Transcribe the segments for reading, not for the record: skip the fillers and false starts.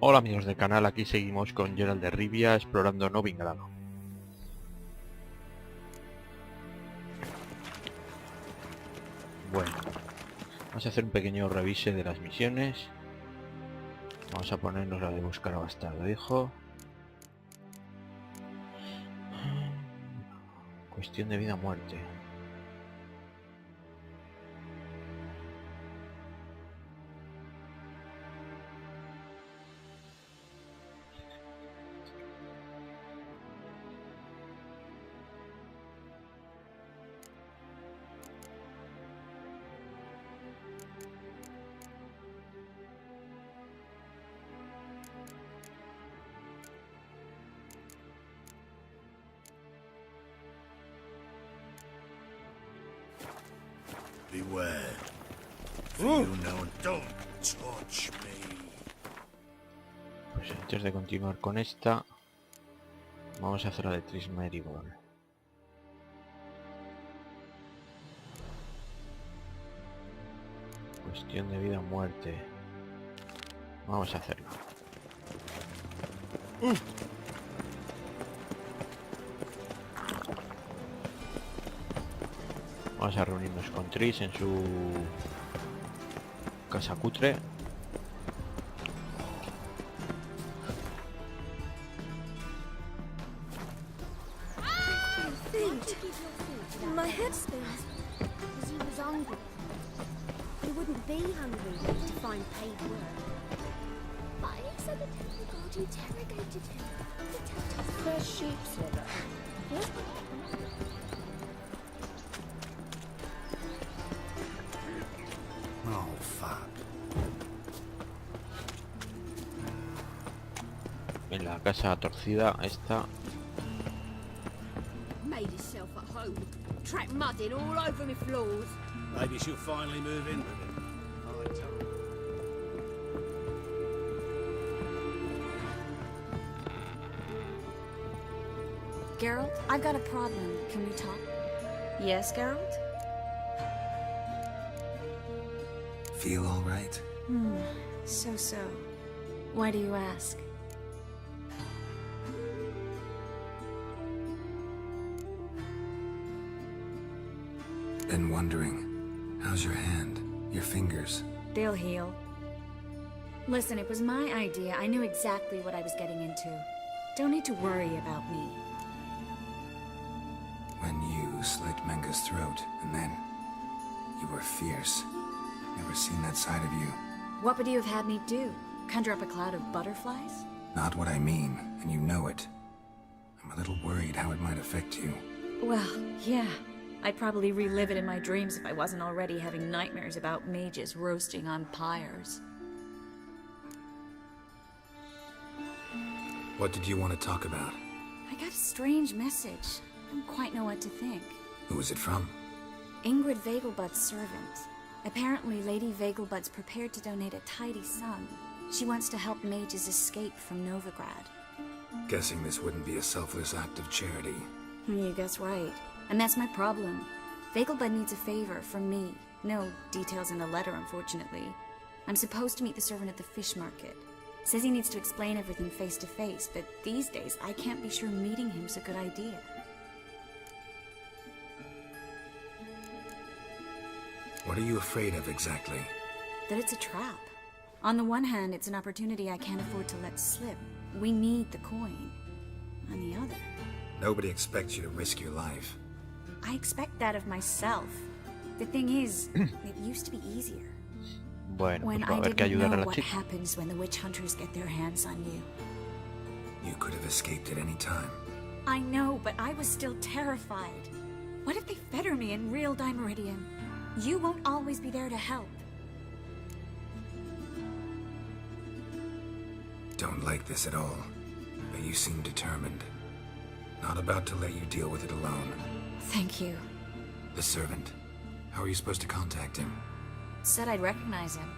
Hola amigos del canal, aquí seguimos con Geralt de Rivia explorando Novigrado. Bueno, vamos a hacer un pequeño revise de las misiones. Vamos a ponernos la de buscar a bastardo hijo. Cuestión de vida muerte. Beware. Feel no, don't touch me. Pues antes de continuar con esta, vamos a hacer la de Trismeribol. Cuestión de vida muerte. Vamos a hacerlo. Vamos a reunirnos con Tris en su casa cutre. My head spins. Because he was hungry. He wouldn't be hungry to find paid work. But he said the temple guard interrogated him. The sheep sliver. Oh, fuck. En la casa torcida esta. Made himself at home. Track mudding all over my floors. Maybe she'll finally move in with him. I don't. Geralt, I've got a problem. Can we talk? Yes, Geralt? Feel all right? So. Why do you ask? Been wondering. How's your hand? Your fingers? They'll heal. Listen, it was my idea. I knew exactly what I was getting into. Don't need to worry about me. When you slit Menga's throat, and then... you were fierce. Never seen that side of you. What would you have had me do? Conjure up a cloud of butterflies? Not what I mean, and you know it. I'm a little worried how it might affect you. Well, yeah. I'd probably relive it in my dreams if I wasn't already having nightmares about mages roasting on pyres. What did you want to talk about? I got a strange message. I don't quite know what to think. Who was it from? Ingrid Vegelbud's servant. Apparently, Lady Vegelbud's prepared to donate a tidy sum. She wants to help mages escape from Novigrad. Guessing this wouldn't be a selfless act of charity. You guess right. And that's my problem. Vegelbud needs a favor from me. No details in the letter, unfortunately. I'm supposed to meet the servant at the fish market. Says he needs to explain everything face to face, but these days I can't be sure meeting him's a good idea. What are you afraid of exactly? That it's a trap. On the one hand, it's an opportunity I can't afford to let slip. We need the coin. On the other... Nobody expects you to risk your life. I expect that of myself. The thing is, it used to be easier. Bueno, When pues va a I haber que didn't ayudar a know la what chica. happens when the witch hunters get their hands on you. You could have escaped at any time. I know, but I was still terrified. What if they fetter me in real Dimeridian? You won't always be there to help. Don't like this at all, but you seem determined. Not about to let you deal with it alone. Thank you. The servant. How are you supposed to contact him? Said I'd recognize him.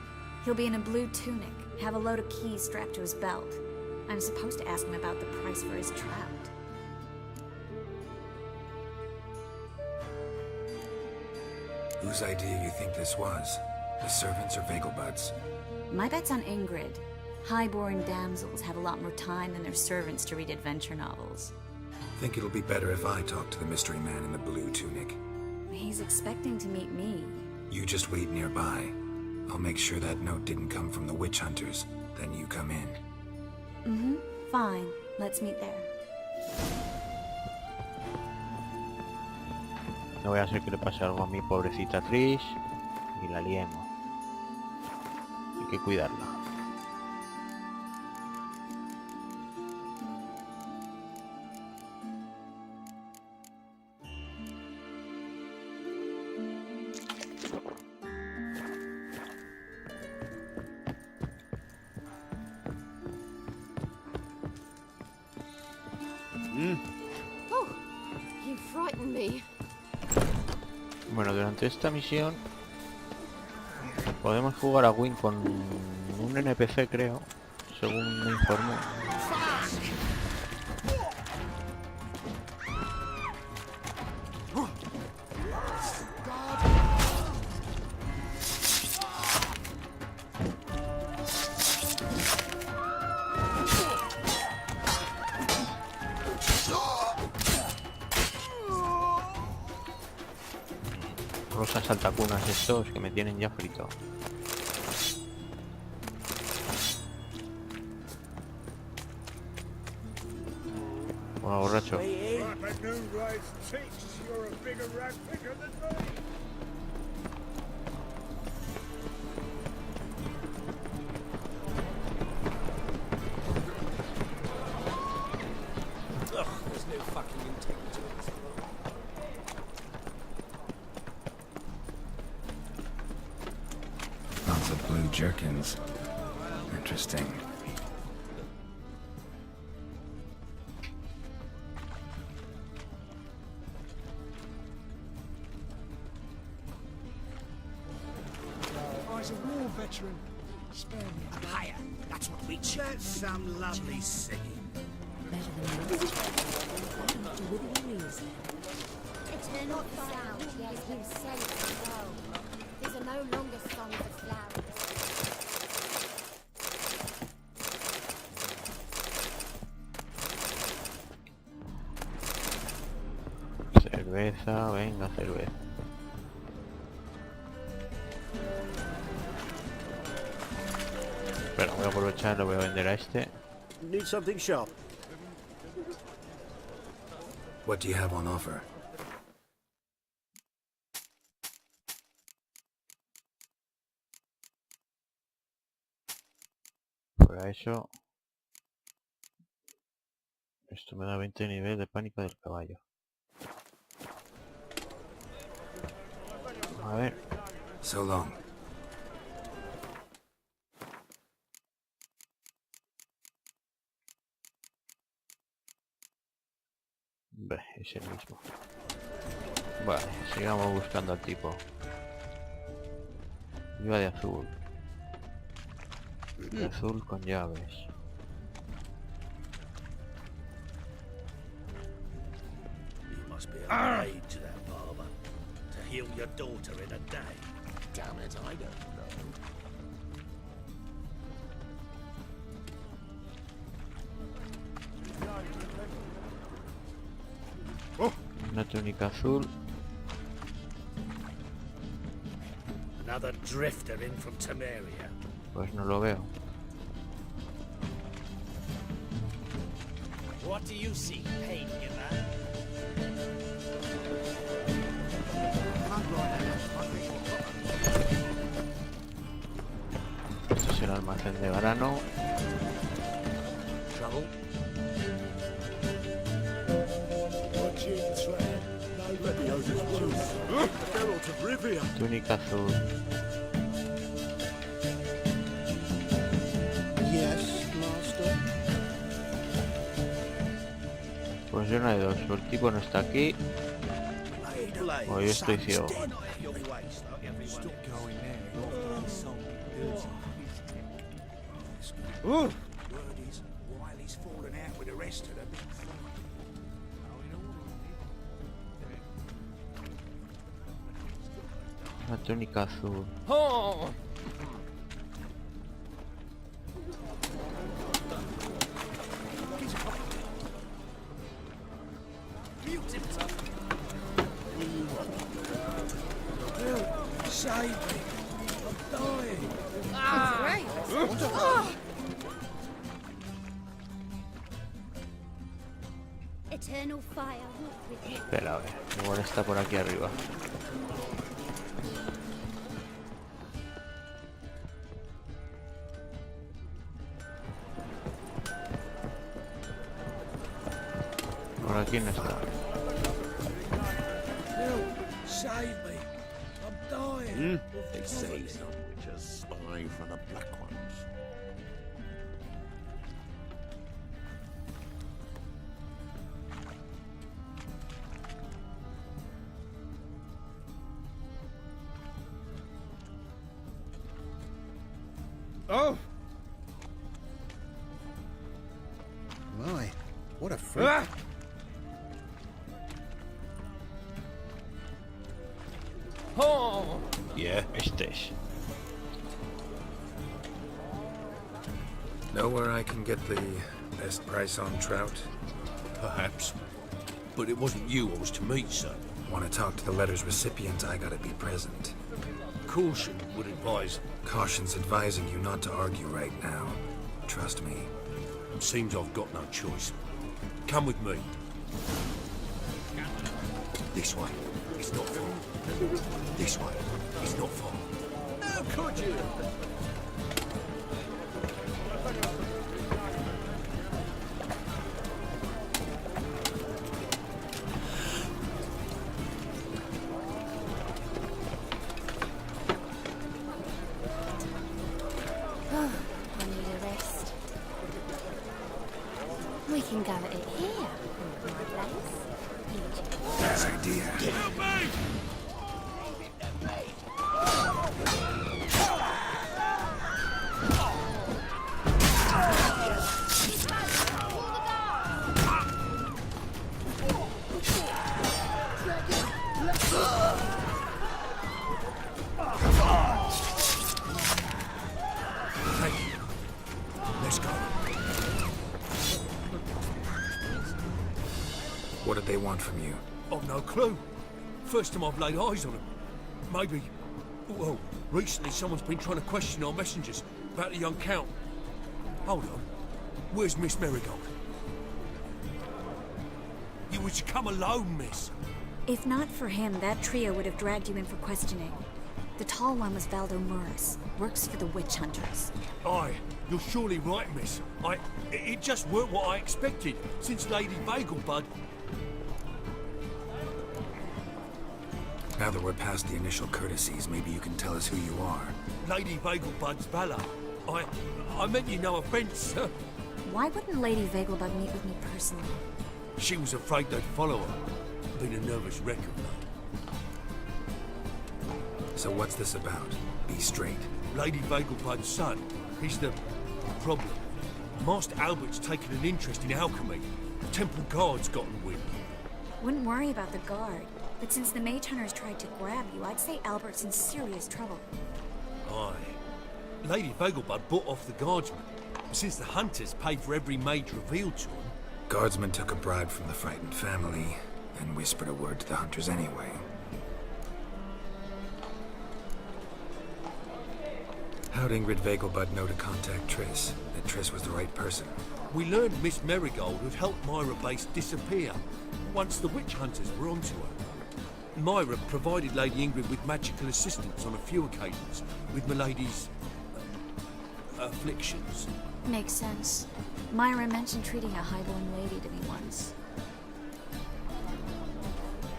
He'll be in a blue tunic, have a load of keys strapped to his belt. I'm supposed to ask him about the price for his trout. Whose idea you think this was? The servants or Vegelbud's? My bet's on Ingrid. Highborn damsels have a lot more time than their servants to read adventure novels. Think it'll be better if I talk to the mystery man in the blue tunic. He's expecting to meet me. You just wait nearby. I'll make sure that note didn't come from the witch hunters. Then you come in. Mm-hmm. Fine. Let's meet there. No voy a hacer que le pase algo a mi pobrecita Trish y la liemos. Hay que cuidarla. Oh, you frightened me. Bueno, durante esta misión podemos jugar a Win con un NPC, creo, según me informó. Rosas saltacunas estos que me tienen ya frito. Hola, borracho. Lots of blue jerkins. Interesting. I's a war veteran. Spare me. Higher. That's what we cheer. That's some lovely singing. They're not flowers, yes, you said it as well. These are no longer songs of flowers. Cerveza, venga, cerveza. Espera, voy a aprovechar, lo voy a vender a este. Need something sharp. What do you have on offer? Para eso, esto me da 20 nivel de pánico del caballo. A ver, So long. es el mismo. Vale, sigamos buscando al tipo. Iba de azul. De azul con llaves. You must be a maid to that barber to heal your daughter in a day. Damn it, I don't know. Una túnica azul. Another drifter in from Temeria. Pues no lo veo. What do you see, pain in that? Este es el almacén de grano. Trouble? Geralt de Rivia. Túnica azul. Yes, master. Pues yo no hay dos. O el tipo no está aquí. O yo estoy ciego. Word is, Wiley's fallen out with the rest of them. Una túnica azul. Eternal fire walk with you. Espera, a ver. Igual está por aquí arriba. Por aquí no está. Save me. I'm dying. They say some witches spy for the black ones. Oh! My, what a freak. Ah! Oh! Yeah, este es. Know where I can get the best price on trout? Perhaps. But it wasn't you I was to meet, sir. Want to talk to the letter's recipient, I gotta be present. Caution would advise. Caution's advising you not to argue right now. Trust me. Seems I've got no choice. Come with me. This way. It's not far. This way. It's not far. How could you? I need a rest. We can go at it here. My place. Bad idea. Help me! Thank you. Let's go. What did they want from you? I've no clue. First time I've laid eyes on them. Maybe... Well, recently someone's been trying to question our messengers about the young Count. Hold on. Where's Miss Marigold? You was to come alone, miss. If not for him, that trio would have dragged you in for questioning. The tall one was Valdo Murris, works for the witch hunters. Aye, you're surely right, miss. It just weren't what I expected, since Lady Vagelbud... Now that we're past the initial courtesies, maybe you can tell us who you are. Lady Vagelbud's valet. I meant you no offence, sir. Why wouldn't Lady Vagelbud meet with me personally? She was afraid they'd follow her. Been a nervous wreck of late. So what's this about? Be straight. Lady Vagelbud's son, he's the problem. Master Albert's taken an interest in alchemy. Temple guards gotten wind. Wouldn't worry about the guard, but since the mage hunters tried to grab you, I'd say Albert's in serious trouble. Aye. Lady Vagelbud bought off the guardsmen, since the hunters paid for every mage revealed to them. Guardsmen took a bribe from the frightened family and whispered a word to the hunters anyway. How'd Ingrid Vagelbud know to contact Triss? That Triss was the right person? We learned Miss Marigold had helped Myra Base disappear once the witch hunters were onto her. Myra provided Lady Ingrid with magical assistance on a few occasions with Milady's afflictions. Makes sense. Myra mentioned treating a highborn lady to me once.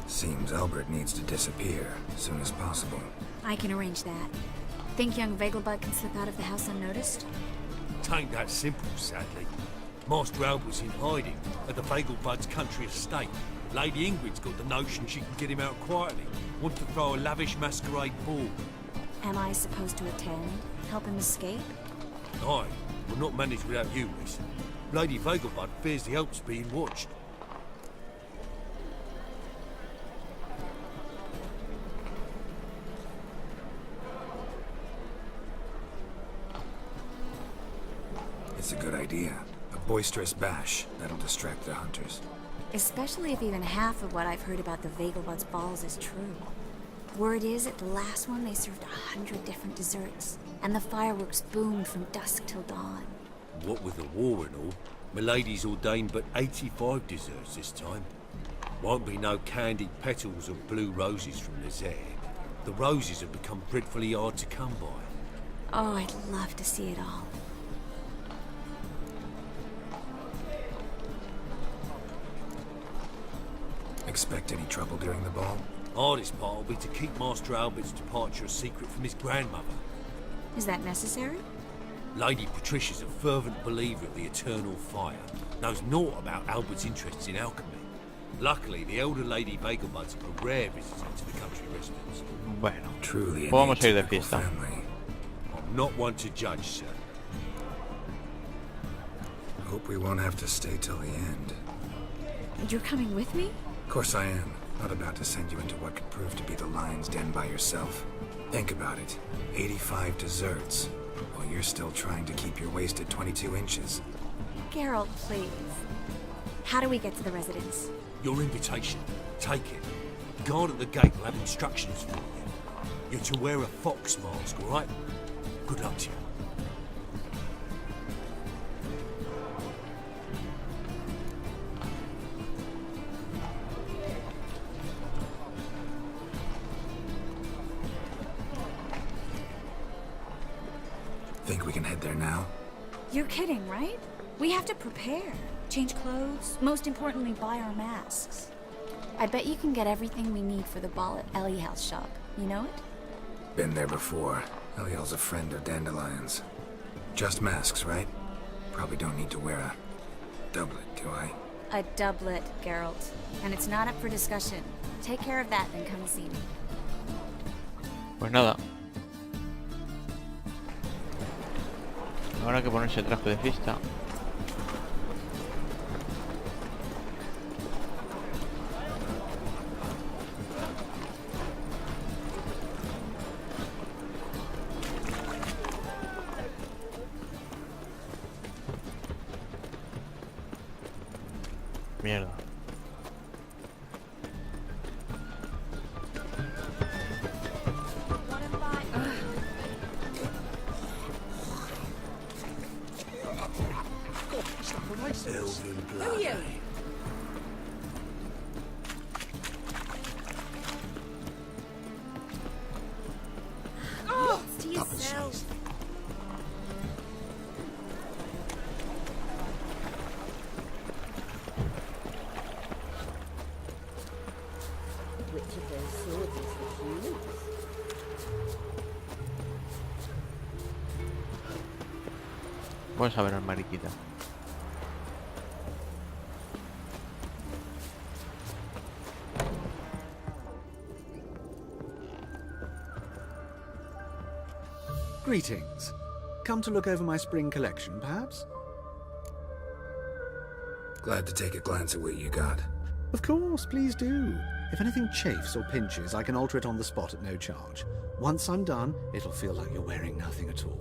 Seems Albert needs to disappear as soon as possible. I can arrange that. Think young Vagelbud can slip out of the house unnoticed? Tain't that simple, sadly. Master Albert's in hiding at the Vagelbud's country estate. Lady Ingrid's got the notion she can get him out quietly. Wants to throw a lavish masquerade ball. Am I supposed to attend? Help him escape? Aye, will not manage without you, miss. Lady Vagelbud fears the Alps being watched. It's a good idea. A boisterous bash that'll distract the hunters. Especially if even half of what I've heard about the Vagelbud's balls is true. Word is, at the last one they served 100 different desserts. and the fireworks boomed from dusk till dawn. What with the war and all, Milady's ordained but 85 desserts this time. Won't be no candied petals or blue roses from Nazaire. The roses have become dreadfully hard to come by. Oh, I'd love to see it all. Expect any trouble during the ball? Hardest part will be to keep Master Albert's departure a secret from his grandmother. Is that necessary? Lady Patricia's a fervent believer of the eternal fire. Knows naught about Albert's interests in alchemy. Luckily, the elder Lady Vegelbud's a rare visitor to the country residence. Bueno, Truly vamos a ir de atypical fiesta. family. I'm not one to judge, sir. Hope we won't have to stay till the end. You're coming with me? Of course I am. Not about to send you into what could prove to be the lion's den by yourself. Think about it. 85 desserts, while you're still trying to keep your waist at 22 inches. Geralt, please. How do we get to the residence? Your invitation. Take it. The guard at the gate will have instructions for you. You're to wear a fox mask, all right? Good luck to you. Think we can head there now? You're kidding, right? We have to prepare. Change clothes. Most importantly, buy our masks. I bet you can get everything we need for the ball at Eliel's shop. You know it? Been there before. Eliel's a friend of Dandelion's. Just masks, right? Probably don't need to wear a doublet, do I? A doublet, Geralt. And it's not up for discussion. Take care of that, then come see me. Pues nada. Ahora hay que ponerse traje de fiesta. Mierda. Elven blood. To yourself. Which of those swords is the huge? Vamos a ver al mariquita. Greetings. Come to look over my spring collection, perhaps? Glad to take a glance at what you got. Of course, please do. If anything chafes or pinches, I can alter it on the spot at no charge. Once I'm done, it'll feel like you're wearing nothing at all.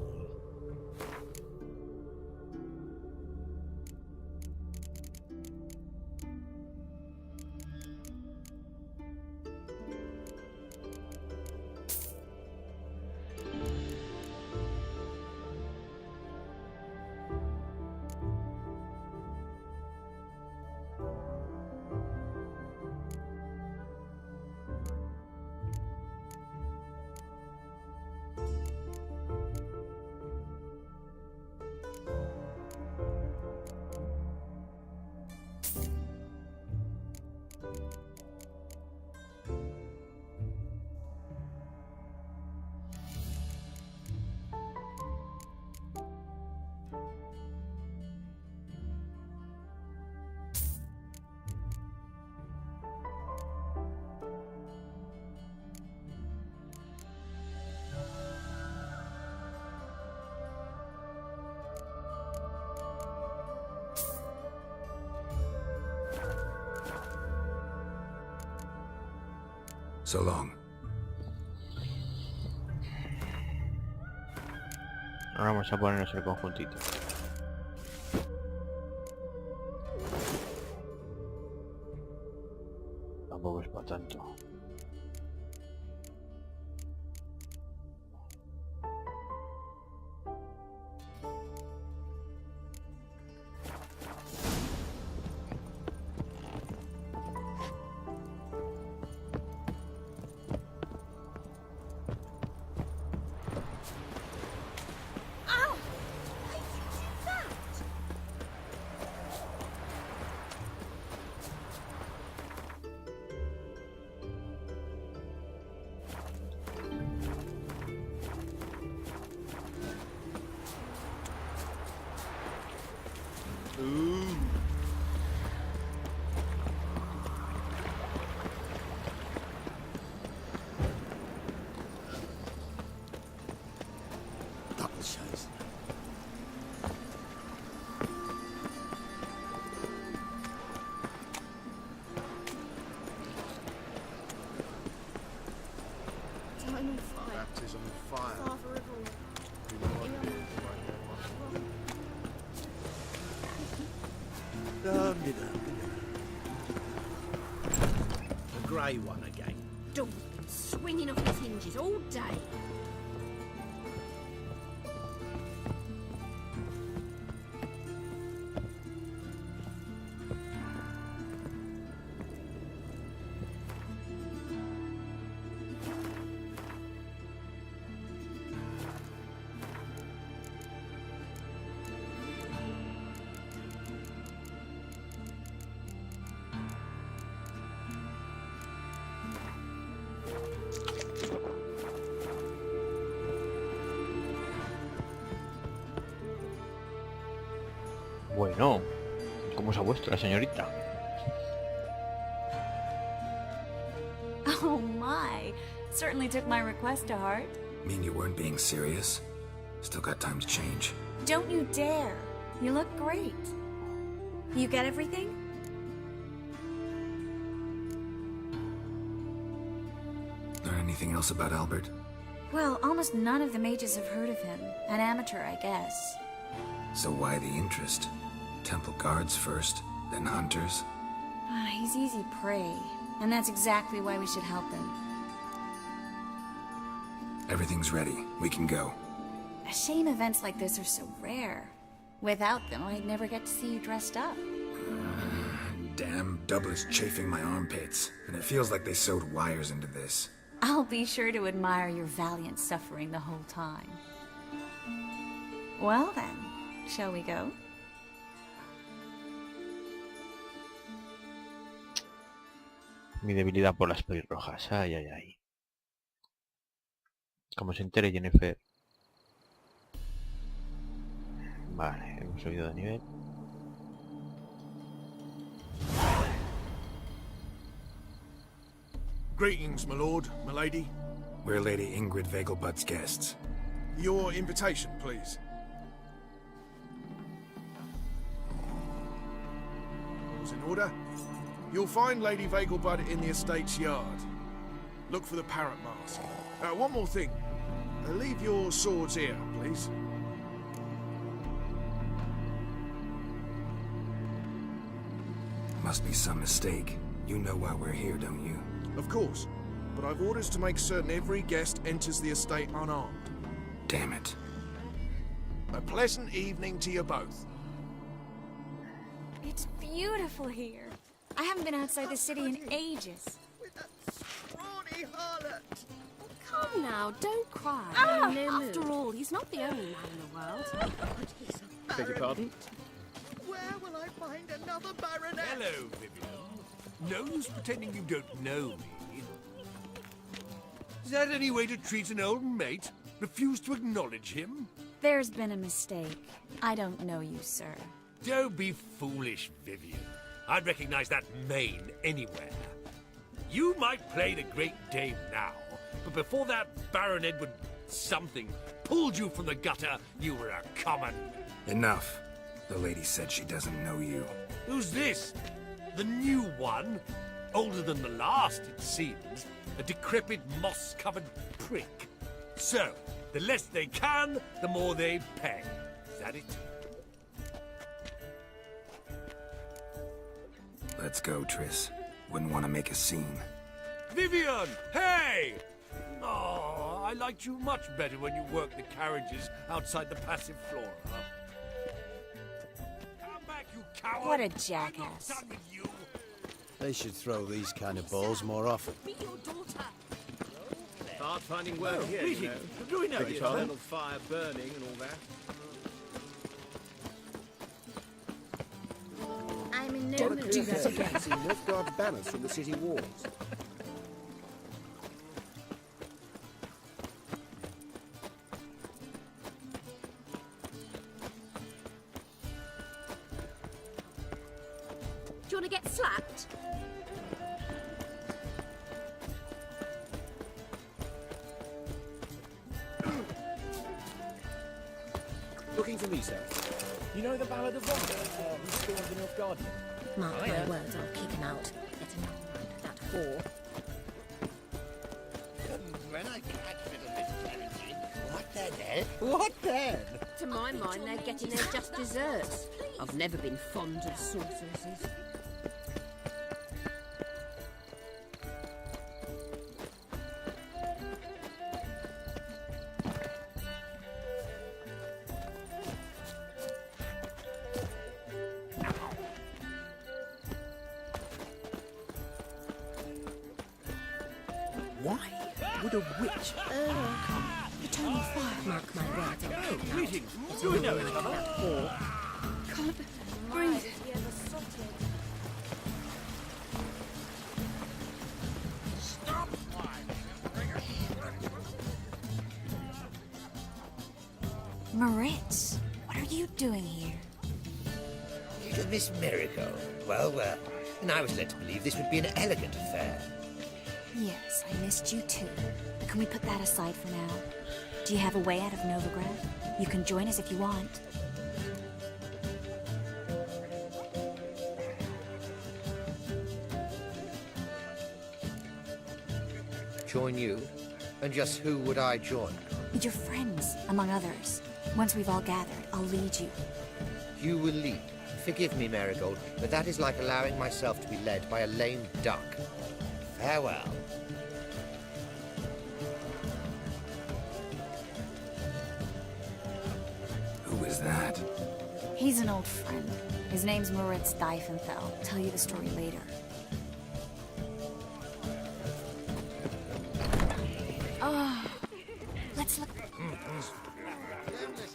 So long. Ahora vamos a ponernos el conjuntito. Tampoco es para tanto. Ooh. Double shows. Time on fire. Baptism of fire. Father of all. The grey one again. Door's been swinging off its hinges all day. Bueno, ¿cómo es a vuestra, señorita? Oh my. Certainly took my request to heart. Mean you weren't being serious? Still got time to change. Don't you dare. You look great. You get everything? Learn anything else about Albert? Well, almost none of the mages have heard of him. An amateur, I guess. So why the interest? Temple guards first, then hunters? He's easy prey, and that's exactly why we should help him. Everything's ready. We can go. A shame events like this are so rare. Without them, I'd never get to see you dressed up. Damn, double is chafing my armpits, and it feels like they sewed wires into this. I'll be sure to admire your valiant suffering the whole time. Well then, shall we go? Mi debilidad por las pelirrojas. Ay, ay, ay. Como se entere Jennifer. Vale, hemos subido de nivel. Greetings, my lord, my lady. We're Lady Ingrid Vegelbud's guests. Your invitation, please. All's in order. You'll find Lady Vegelbud in the estate's yard. Look for the parrot mask. One more thing. Leave your swords here, please. Must be some mistake. You know why we're here, don't you? Of course. But I've orders to make certain every guest enters the estate unarmed. Damn it. A pleasant evening to you both. It's beautiful here. I haven't been outside the city in ages. Come now, don't cry. After all, he's not the only man in the world. Beg your pardon? Where will I find another baronet? Hello, Vivian. No use pretending you don't know me. Is that any way to treat an old mate? Refuse to acknowledge him? There's been a mistake. I don't know you, sir. Don't be foolish, Vivian. I'd recognize that mane anywhere. You might play the Great Dame now, but before that Baron Edward something pulled you from the gutter, you were a common. Enough. The lady said she doesn't know you. Who's this? The new one? Older than the last, it seems. A decrepit, moss-covered prick. So, the less they can, the more they pay. Is that it? Let's go, Triss. Wouldn't want to make a scene. Vivian! Hey! Oh, I liked you much better when you worked the carriages outside the passive flora. Come back, you coward! What a I'm not jackass. done with you. They should throw these kind of balls more often. Be your daughter. Hard finding work here, you know. Do we know Beg each your other? pardon? Fire burning and all that. I'm in no What a mood to clear go head. See Nilfgaard banners from the city walls. you want to get slapped? Looking for me, sir? You know the Ballad of Wonder, who stormed the North Guardian? Mark my words, I'll keep him out. Let him not mind that whore. When I catch a bit of this charity, what then, eh? What then? To my mind, they're getting their just desserts. I've never been fond of sorceresses. Why would a witch? Eternal fire, mark my words, I'll keep him out. Greetings. Let Do we him know not each mind other? that whore. Can't breathe. Stop whining and bring a Moritz, what are you doing here? Miss Miracle. Well, well. And I was led to believe this would be an elegant affair. Yes, I missed you too. But can we put that aside for now? Do you have a way out of Novigrad? You can join us if you want. Join you? And just who would I join? Your friends, among others. Once we've all gathered, I'll lead you. You will lead. Forgive me, Marigold, but that is like allowing myself to be led by a lame duck. Farewell. Who is that? He's an old friend. His name's Moritz Diefenfeld. I'll tell you the story later. Oh, let's look.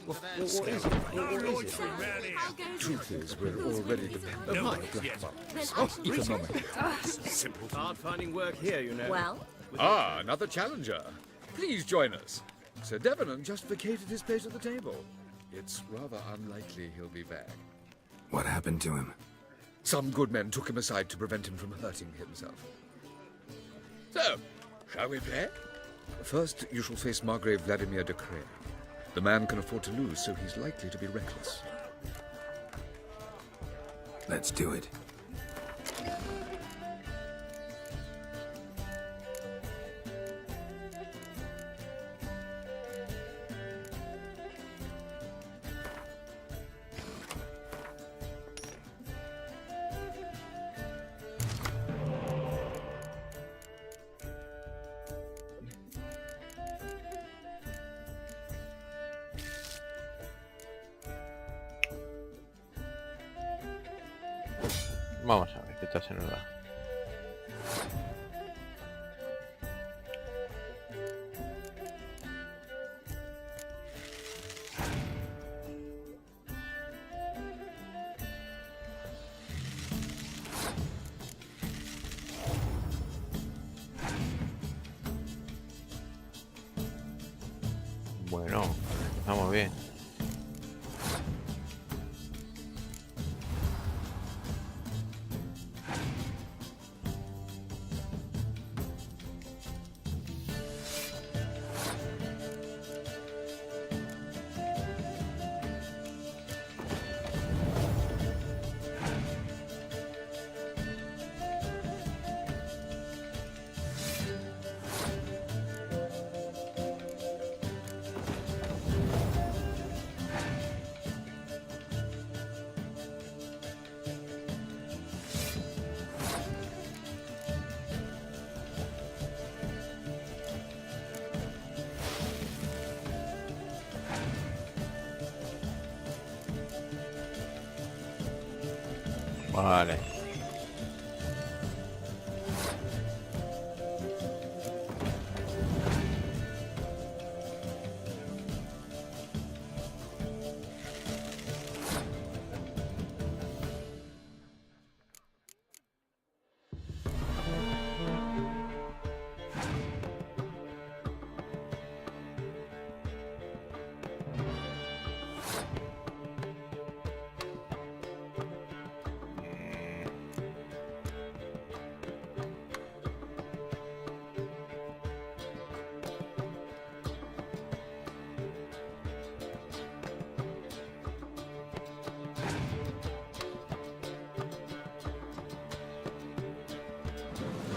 What is it? What is it? Truth is, we're already dependent on the black markets. Economic. Simple. Hard finding work here, you know. Well, Ah, another challenger. Please join us. Sir Devenant just vacated his place at the table. It's rather unlikely he'll be back. What happened to him? Some good men took him aside to prevent him from hurting himself. So, shall we play? First, you shall face Margrave Vladimir de Cray. The man can afford to lose, so he's likely to be reckless. Let's do it. Vamos a ver qué tal se nos da. Bueno, empezamos bien. Vale.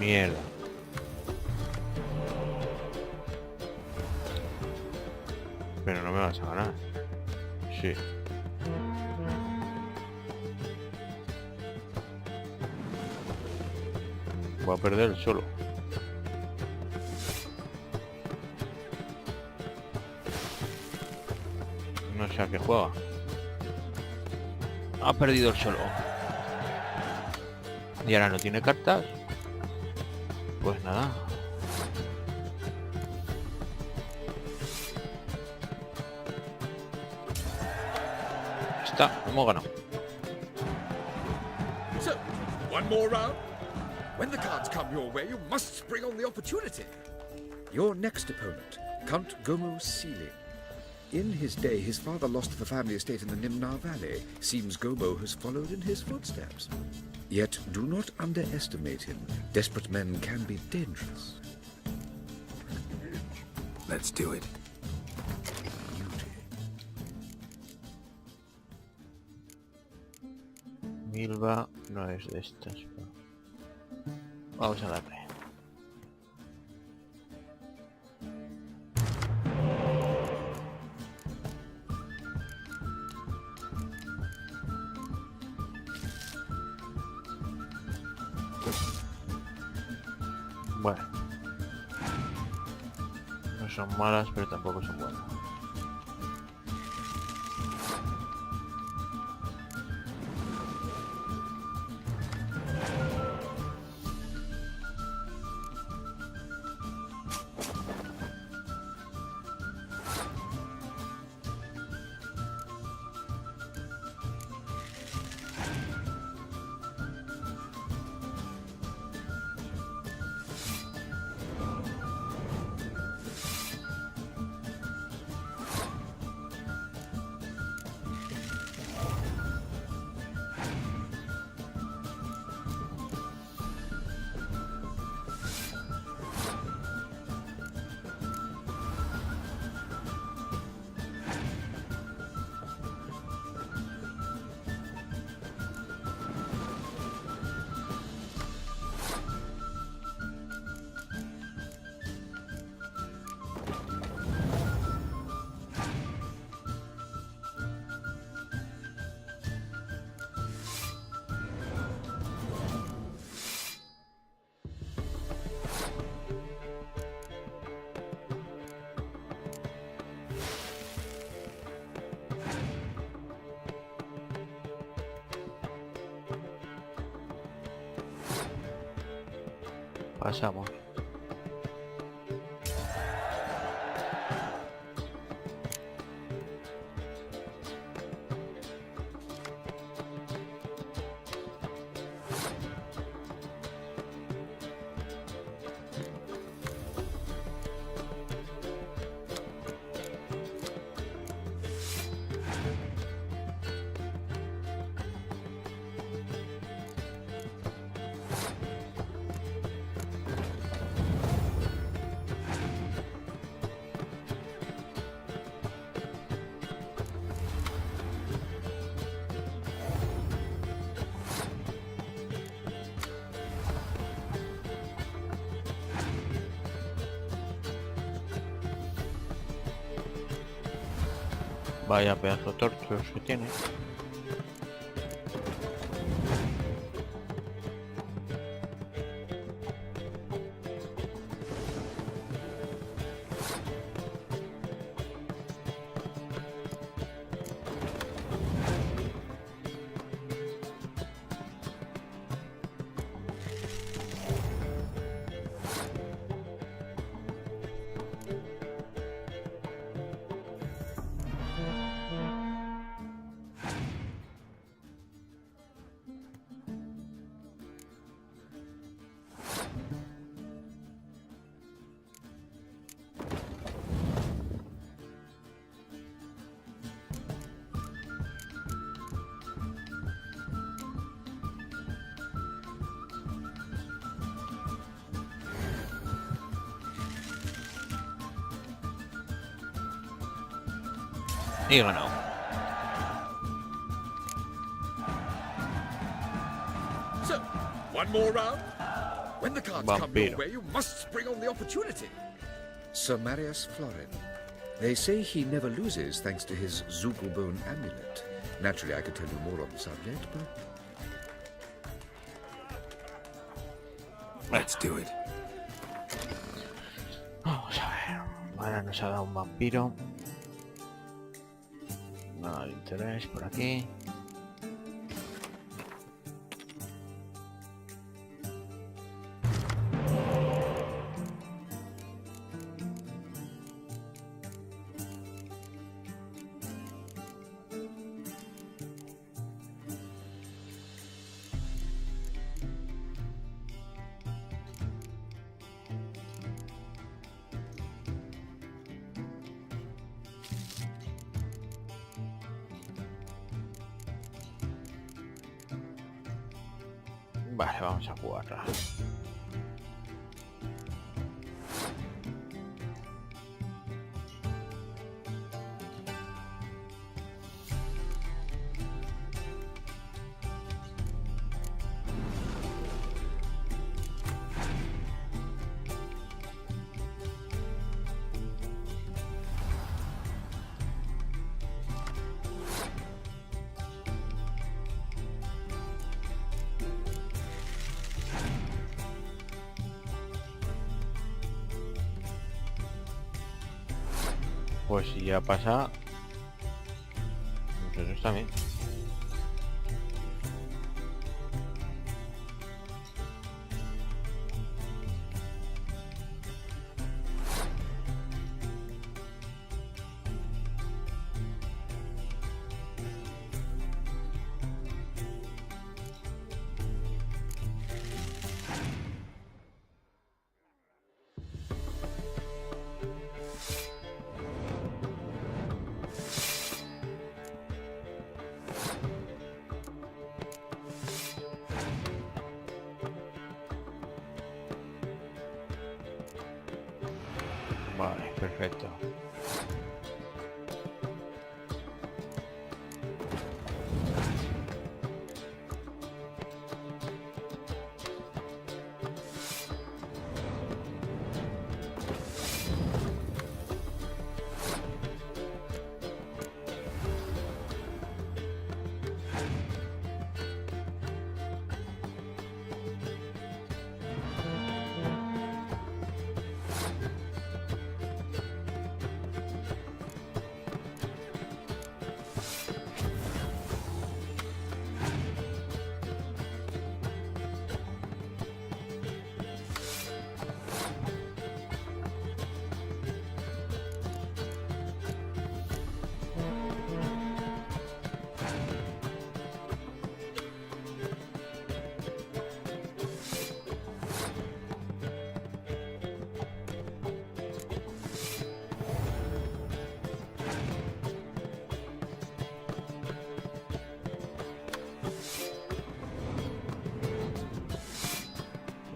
Mierda. Pero no me vas a ganar. Sí. Voy a perder el solo. No sé a qué juega. Ha perdido el solo. Y ahora no tiene cartas. Pues nada. Está, hemos ganado. So, one more round. When the cards come your way, you must spring on the opportunity. Your next opponent, Count Gomo Sealing. In his day, his father lost the family estate in the Nimnar Valley. Seems Gobo has followed in his footsteps. Yet, do not underestimate him. Desperate men can be dangerous. Let's do it. Milva no es de estas. Vamos a darle. Bueno. No son malas, pero tampoco son buenas. Pasamos. Vaya pedazo de torchos que tiene. Y ganado. So, one more round. When the cards come Vampiro. your way, you must spring on the opportunity. Sir Marius Florin. They say he never loses thanks to his Zugelbone amulet. Naturally, I could tell you more on the subject, but... Let's do it. Vamos a ver. Ahora nos ha dado un vampiro. Nada de interés por aquí. Vale, vamos a jugarla. Pues si ya pasa, pues eso está bien. Vale, perfecto.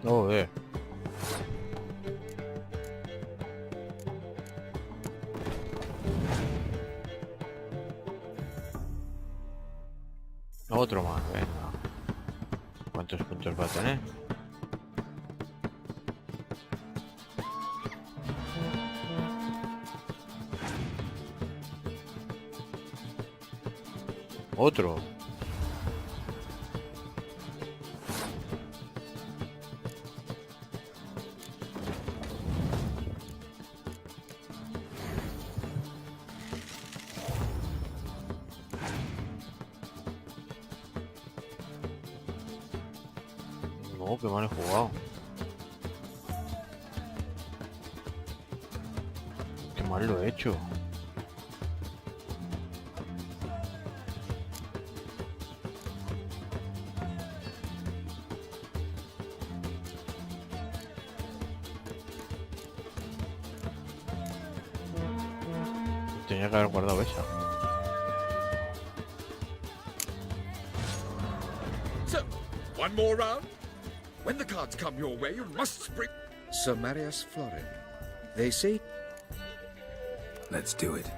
Joder. Otro más, venga. ¿Cuántos puntos va a tener? Otro. No, que mal he jugado. Qué mal lo he hecho. Tenía que haber guardado esa. So, one more round. When the cards come your way, you must spring. Sir Marius Florin. They say... Let's do it.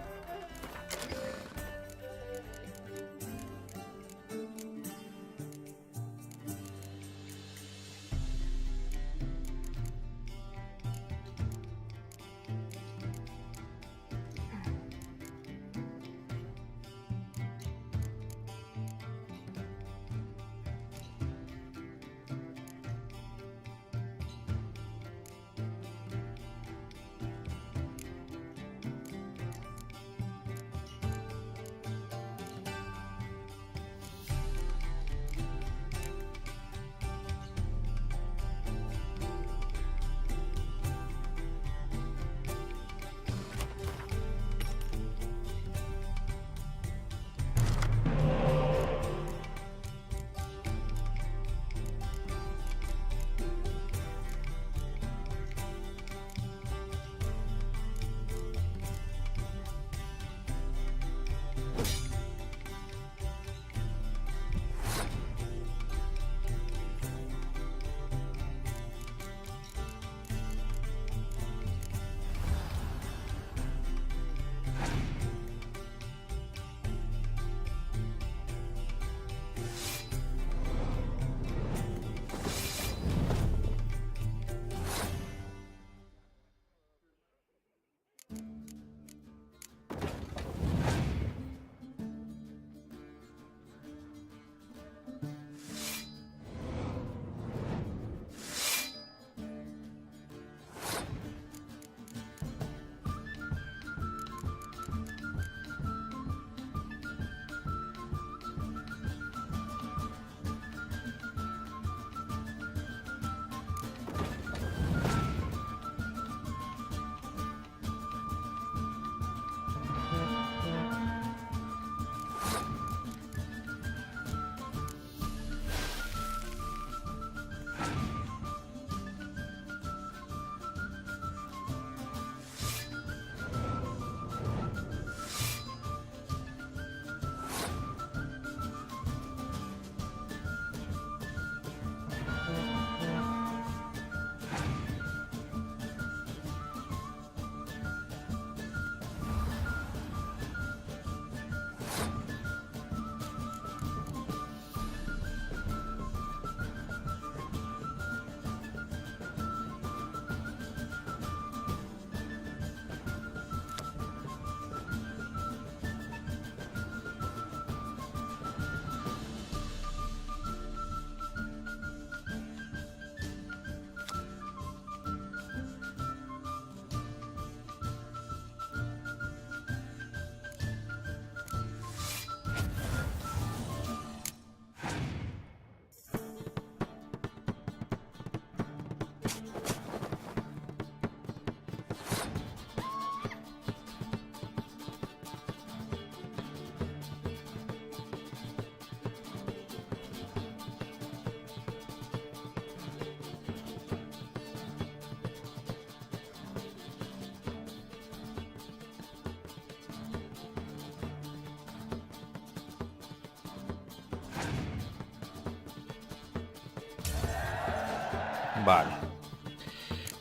Vale.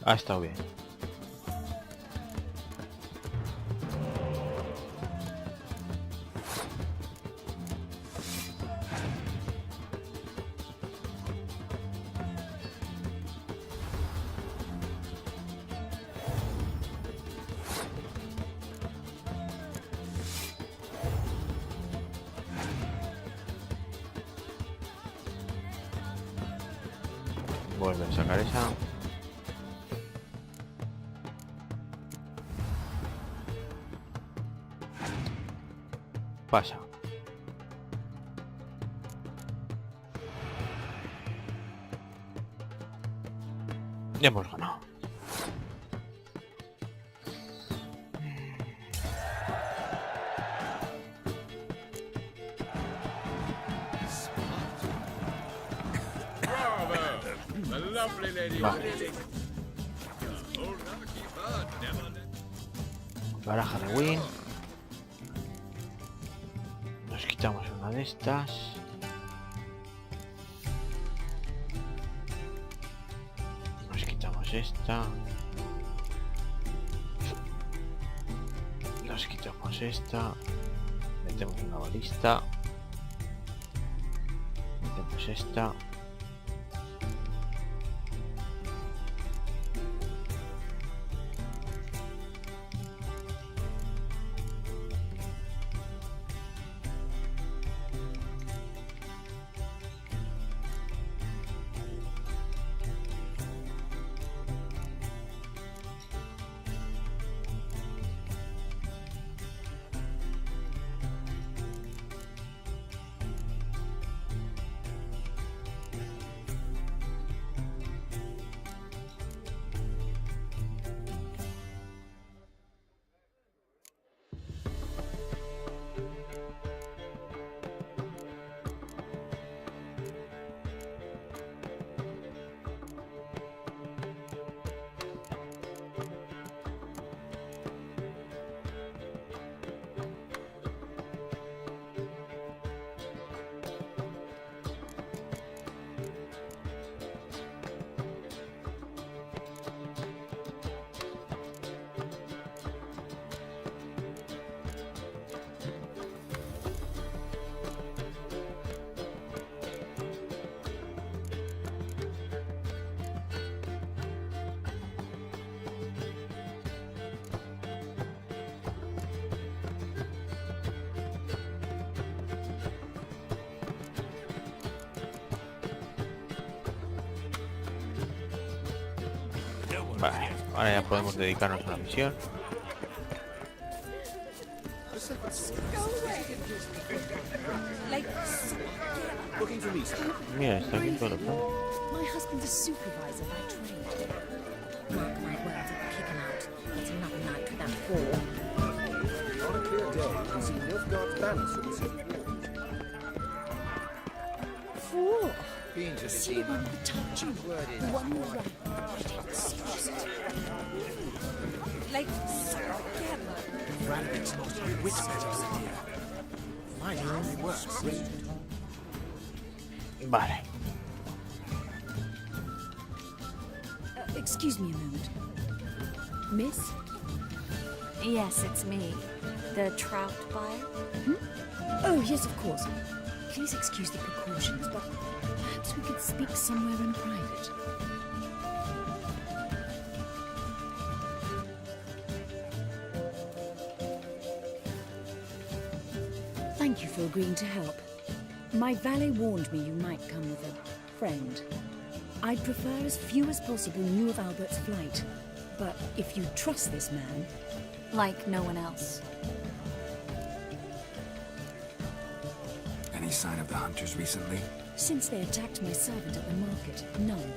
Ha estado bien. Vuelve a sacar esa. Pasa. Ya hemos ganado. Vale. Baraja de win. Nos quitamos una de estas. Nos quitamos esta. Nos quitamos esta. Metemos una balista. Metemos esta. Vale, ahora ya podemos dedicarnos a la misión. Mira, está aquí todo el plan. My husband's a supervisor by trade. Mark my words, I'll kick him out. It's another night without war. On a clear day, you see Nilfgaard's banners from the city. War? Been to the See demon. one with the touch, Word is one more right. Like, Radovic's lost her wits better than here. Mine are only worse. Vale. Excuse me a moment. Miss? Yes, it's me. The trout buyer? Oh, yes, of course. Please excuse the precautions, but perhaps we could speak somewhere in private. Thank you for agreeing to help. My valet warned me you might come with a friend. I'd prefer as few as possible knew of Albert's flight. But if you trust this man... Like no one else. Any sign of the hunters recently? Since they attacked my servant at the market, none.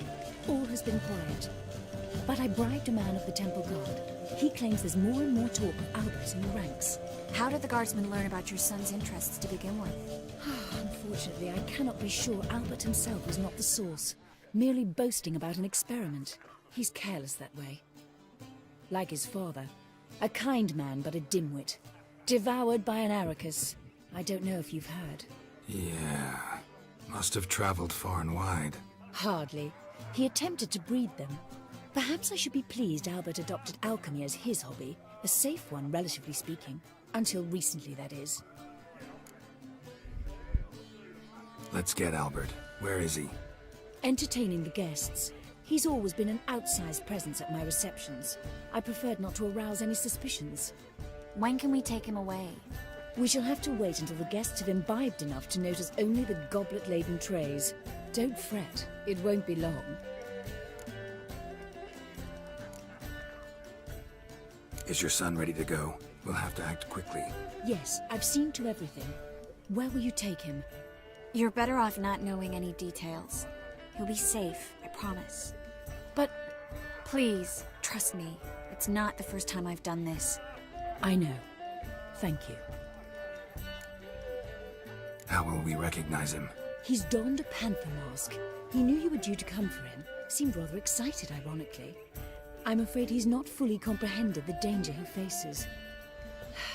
All has been quiet. But I bribed a man of the Temple Guard. He claims there's more and more talk of Albert in the ranks. How did the guardsmen learn about your son's interests to begin with? Unfortunately, I cannot be sure Albert himself was not the source. Merely boasting about an experiment. He's careless that way. Like his father. A kind man, but a dimwit. Devoured by an Arrakis. I don't know if you've heard. Yeah. Must have traveled far and wide. Hardly. He attempted to breed them. Perhaps I should be pleased Albert adopted alchemy as his hobby, a safe one, relatively speaking. Until recently, that is. Let's get Albert. Where is he? Entertaining the guests. He's always been an outsized presence at my receptions. I preferred not to arouse any suspicions. When can we take him away? We shall have to wait until the guests have imbibed enough to notice only the goblet-laden trays. Don't fret, it won't be long. Is your son ready to go? We'll have to act quickly. Yes, I've seen to everything. Where will you take him? You're better off not knowing any details. He'll be safe, I promise. But... Please, trust me. It's not the first time I've done this. I know. Thank you. How will we recognize him? He's donned a panther mask. He knew you were due to come for him. Seemed rather excited, ironically. I'm afraid he's not fully comprehended the danger he faces.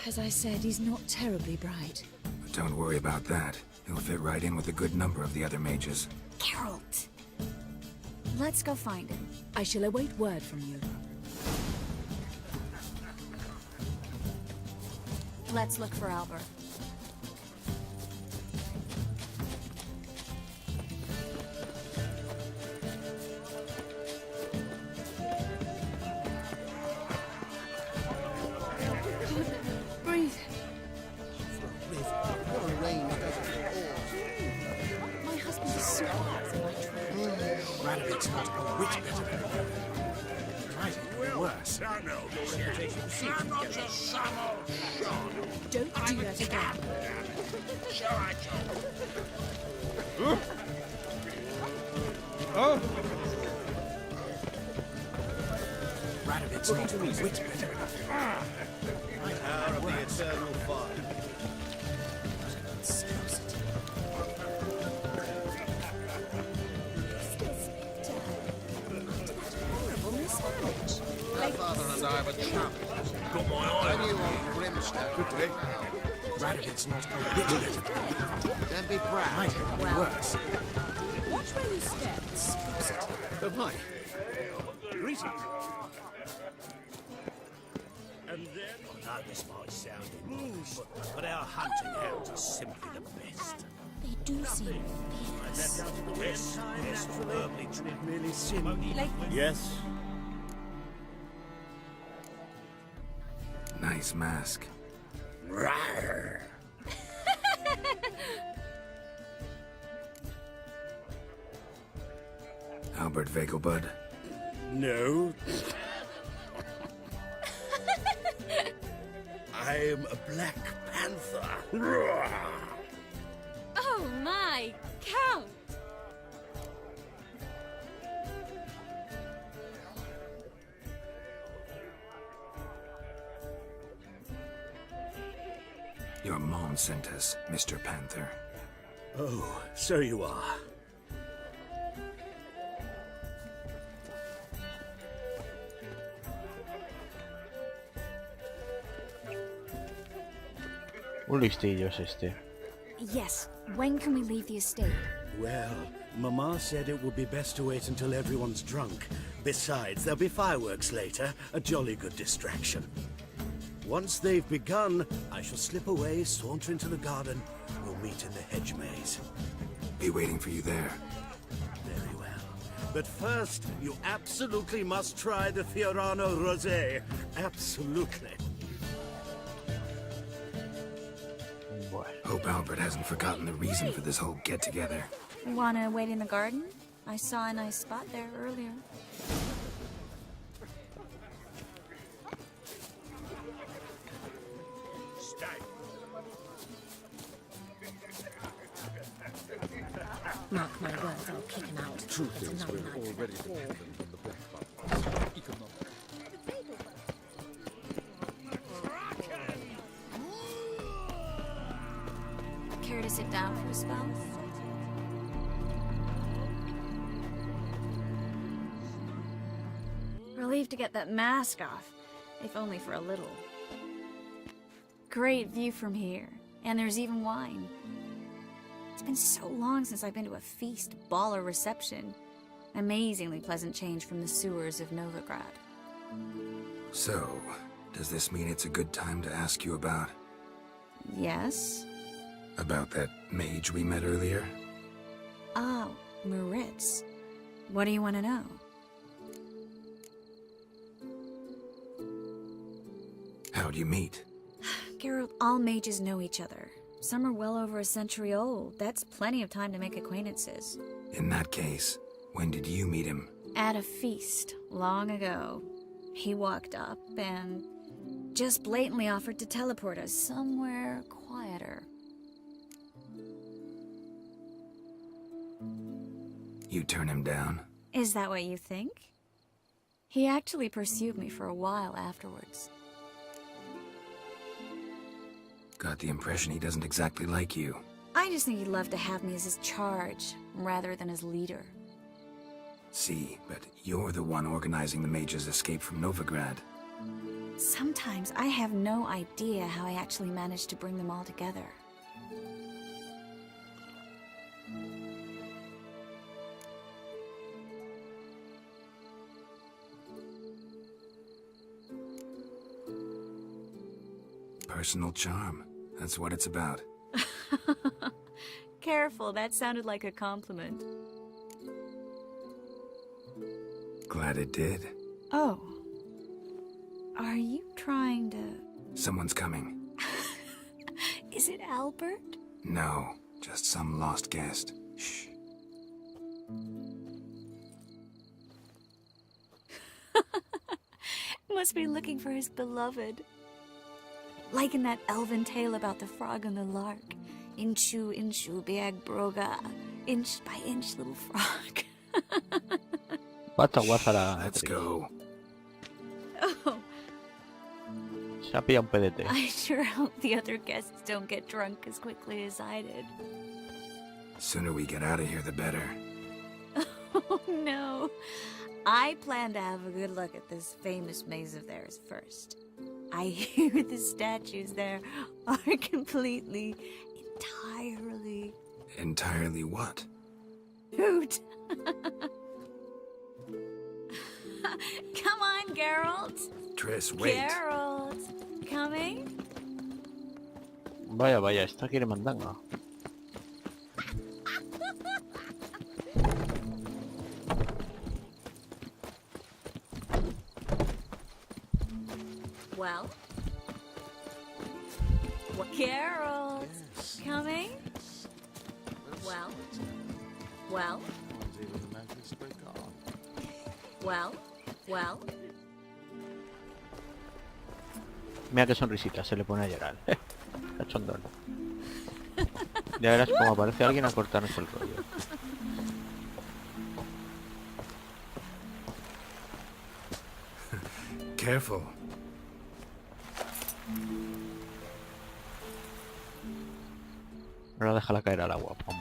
As I said, he's not terribly bright. But don't worry about that. He'll fit right in with a good number of the other mages. Geralt! Let's go find him. I shall await word from you. Let's look for Albert. Breathe. My husband is supervising my trip. Radovid's not a whit better than you. Right, worse. I'm not just some old shot. Don't do that again. So I told. Radovid's not a whit better than you. Power of the eternal fire. My father and I were chums. Got my eye on you on brimstone. Good day. Radovid's not a whit better than you. Don't be proud. Might have been worse. Watch where you step. Oh, hi. Greetings. And then... I know this might sound immoral, but our hunting hounds are simply the best. They do seem fierce. Yes, superbly trained. Merely sin. Yes. Nice mask. Rawr. Albert Vegelbud. No. I am a Black Panther. Rawr. Oh my, Count! Your mom sent us, Mr. Panther. Oh, so you are. Un listillo es este. Yes, when can we leave the estate? Well, Mama said it would be best to wait until everyone's drunk. Besides, there'll be fireworks later, a jolly good distraction. Once they've begun, I shall slip away, saunter into the garden. We'll meet in the hedge maze. Be waiting for you there. Very well. But first, you absolutely must try the Fiorano Rosé. Absolutely. Bueno. Hope Albert hasn't forgotten the reason for this whole get-together. Wanna wait in the garden? I saw a nice spot there earlier. Mark my words, I'll kick him out. Truth is, It's we're another night already for dependent on the black buttons. Economic. Care to sit down for a spell? Relieved to get that mask off, if only for a little. Great view from here, and there's even wine. It's been so long since I've been to a feast, ball, or reception. Amazingly pleasant change from the sewers of Novigrad. So, does this mean it's a good time to ask you about... Yes? About that mage we met earlier? Oh, Moritz. What do you want to know? How'd you meet? Geralt, all mages know each other. Some are well over a century old. That's plenty of time to make acquaintances. In that case, when did you meet him? At a feast, long ago. He walked up and just blatantly offered to teleport us somewhere quieter. You turn him down? Is that what you think? He actually pursued me for a while afterwards. Got the impression he doesn't exactly like you. I just think he'd love to have me as his charge, rather than his leader. See, but you're the one organizing the mage's escape from Novigrad. Sometimes I have no idea how I actually managed to bring them all together. Personal charm. That's what it's about. Careful, that sounded like a compliment. Glad it did. Oh. Are you trying to... Someone's coming. Is it Albert? No, just some lost guest. Shh. Must be looking for his beloved. Like in that elven tale about the frog and the lark. Inchu, inchu, biag broga. Inch by inch, little frog. Let's go. Oh. Se ha pillado un pedete. I sure hope the other guests don't get drunk as quickly as I did. Sooner we get out of here, the better. Oh no. I plan to have a good look at this famous maze of theirs first. I hear the statues there are completely, entirely... Entirely what? Hoot! Come on, Geralt! Triss, wait. Geralt! Coming? Vaya, vaya, esta quiere mandanga. Well? What? Geralt! Yes. Coming? Well? Well? Well? Well? Mira qué sonrisita, se le pone a llorar. Cachondón. Ya verás como aparece alguien a cortarnos el rollo. Careful. Ahora déjala caer al agua. Pum.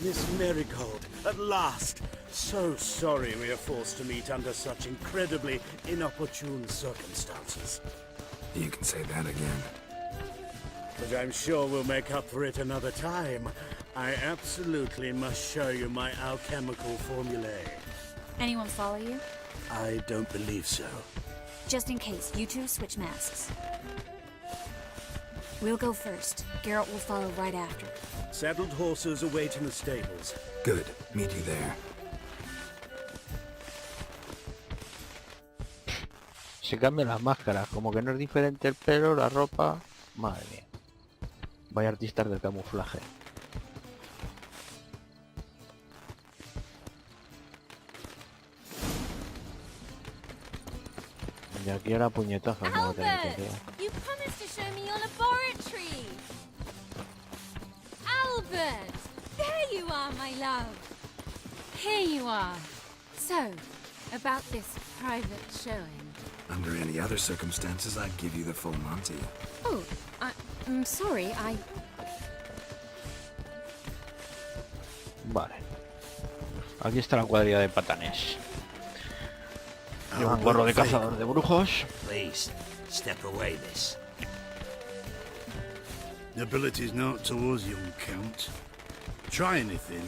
Miss Marigold, at last! So sorry we are forced to meet under such incredibly inopportune circumstances. You can say that again. But I'm sure we'll make up for it another time. I absolutely must show you my alchemical formulae. Anyone follow you? I don't believe so. Just in case, you two switch masks. We'll go first. Geralt will follow right after. Saddled horses await in the stables. Good. Meet you there. Se cambian las máscaras, como que no es diferente el pelo, la ropa... Madre mía. Vaya artistas del camuflaje. Y aquí ahora puñetazos no va a tener que quedar. You promised to show me your laboratory! Albert! There you are, my love! Here you are. So, about this private showing. Under any other circumstances, I'd give you the full Monty. Oh, I'm sorry, Vale. Aquí está la cuadrilla de patanes. Lleva un gorro de cazador de brujos. Please, step away, miss. The ability's not towards young Count. Try anything,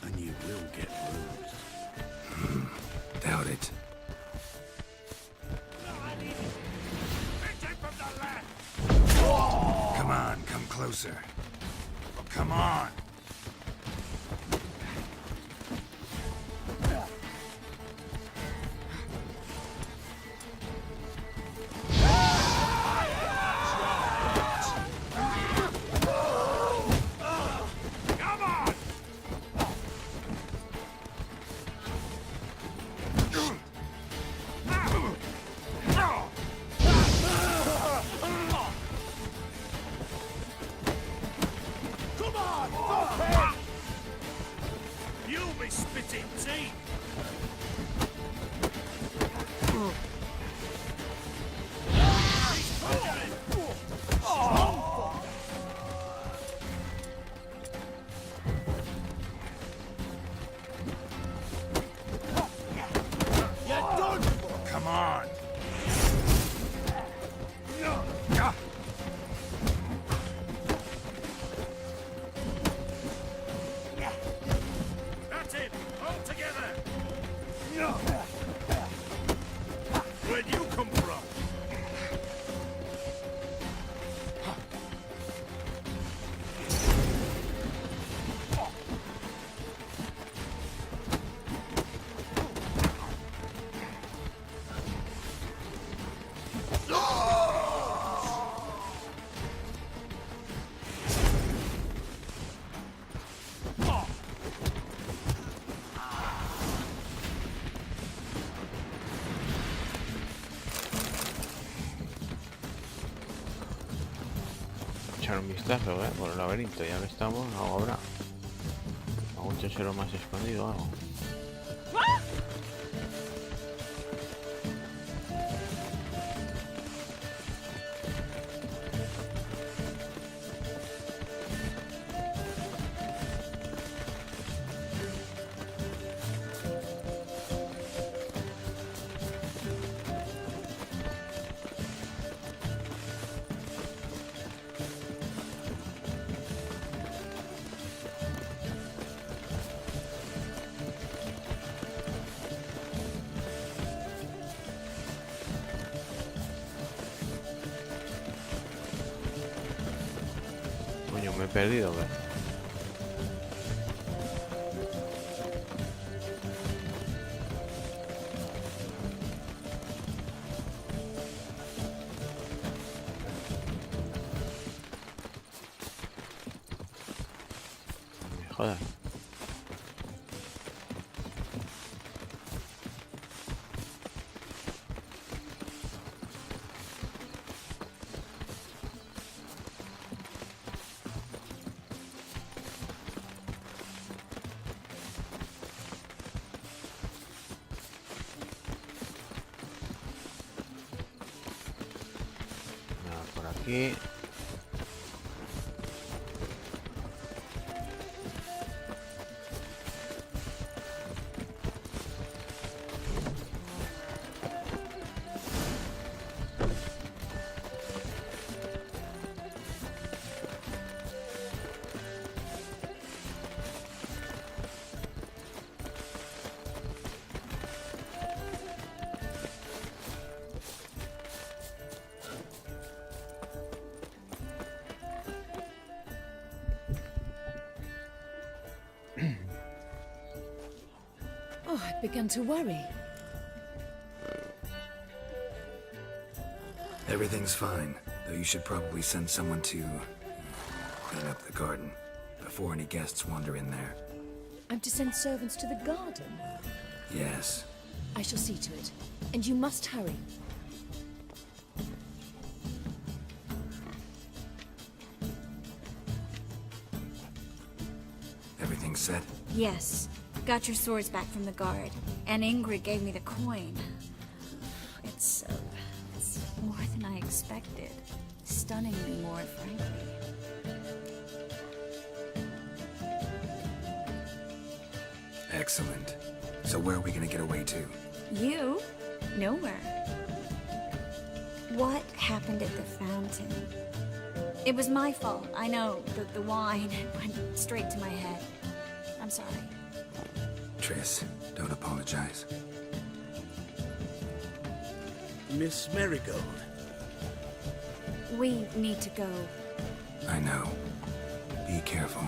and you will get bruised. Doubt it. Come on, come closer. Come on. Echar un vistazo, por el laberinto, ya que estamos. Ahora algún tesoro más escondido o algo. Me he perdido, ¿verdad? Joder. Aquí. Oh, I began to worry. Everything's fine, though you should probably send someone to clean up the garden before any guests wander in there. I'm to send servants to the garden? Yes. I shall see to it. And you must hurry. Everything set? Yes. Got your swords back from the guard. And Ingrid gave me the coin. It's more than I expected. Stunningly more, frankly. Excellent. So where are we gonna get away to? You? Nowhere. What happened at the fountain? It was my fault. I know. The wine went straight to my head. I'm sorry. Triss, don't apologize. Miss Marigold. We need to go. I know. Be careful.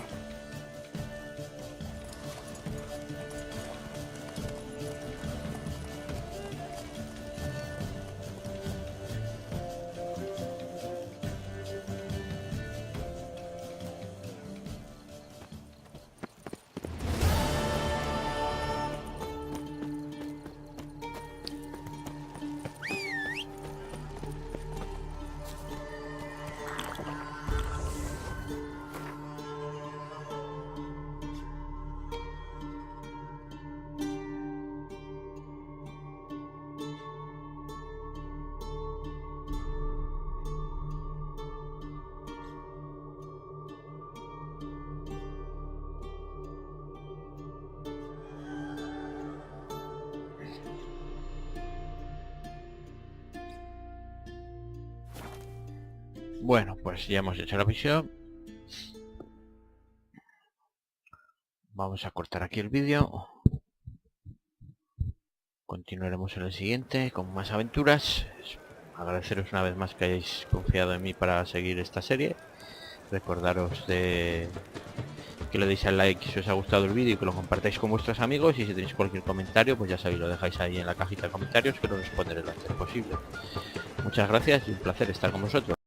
Bueno, pues ya hemos hecho la misión. Vamos a cortar aquí el vídeo. Continuaremos en el siguiente con más aventuras. Agradeceros una vez más que hayáis confiado en mí para seguir esta serie. Recordaros de que le deis al like si os ha gustado el vídeo y que lo compartáis con vuestros amigos. Y si tenéis cualquier comentario, pues ya sabéis, lo dejáis ahí en la cajita de comentarios, que lo responderé lo antes posible. Muchas gracias y un placer estar con vosotros.